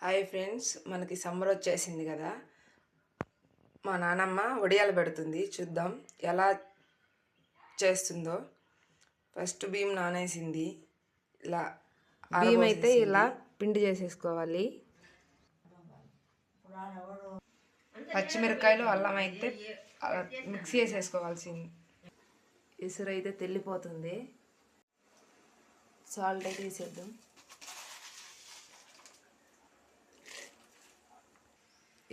Hi friends, మనకి summer వచ్చేసింది కదా. మా నానమ్మ వడియాలు పెడుతుంది. చూద్దాం ఎలా చేస్తుందో. ఫస్ట్ బియ్యం నానేసింది. ఇలా బియ్యం అయితే ఇలా పిండి చేసేసుకోవాలి. పచ్చిమిరకాయలు, అల్లం అయితే మిక్సీ చేసేసుకోవాల్సింది. ఎసురు అయితే తెల్లిపోతుంది. సాల్ట్ అయితే వేసేద్దాం.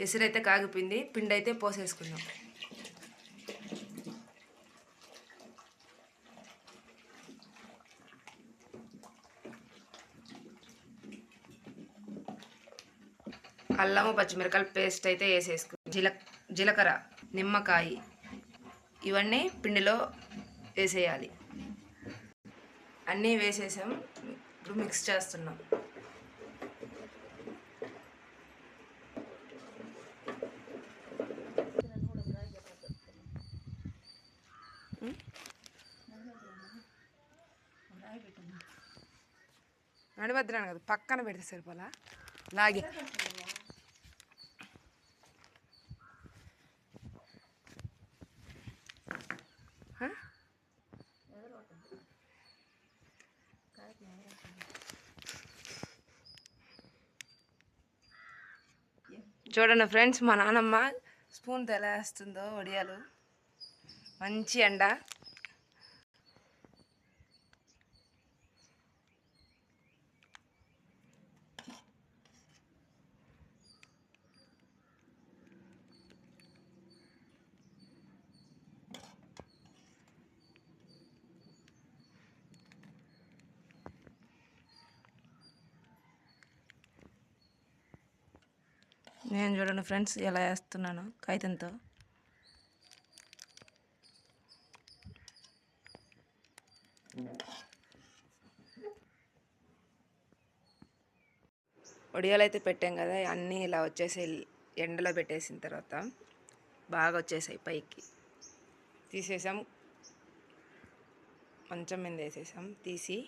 ఎసురు అయితే కాగిపోయింది. పిండి అయితే పోసేసుకుందాం. అల్లము పచ్చిమిరకాయల పేస్ట్ అయితే వేసేసుకుందాం. జీలకర్ర, నిమ్మకాయ ఇవన్నీ పిండిలో వేసేయాలి. అన్నీ వేసేసాం. ఇప్పుడు మిక్స్ చేస్తున్నాం. నడివద్దురాను కదా, పక్కన పెడితే సరిపోలా. లాగే చూడండి ఫ్రెండ్స్, మా నాన్నమ్మ స్పూన్తో ఎలా వేస్తుందో వడియాలు. మంచి ఎండ. నేను చూడండి ఫ్రెండ్స్ ఎలా వేస్తున్నాను కాగితంతో. వడియాలు అయితే పెట్టాం కదా, అన్నీ ఇలా వచ్చేసి ఎండలో పెట్టేసిన తర్వాత బాగా వచ్చేసాయి పైకి. తీసేసాం, మంచం మీద వేసేసాం. తీసి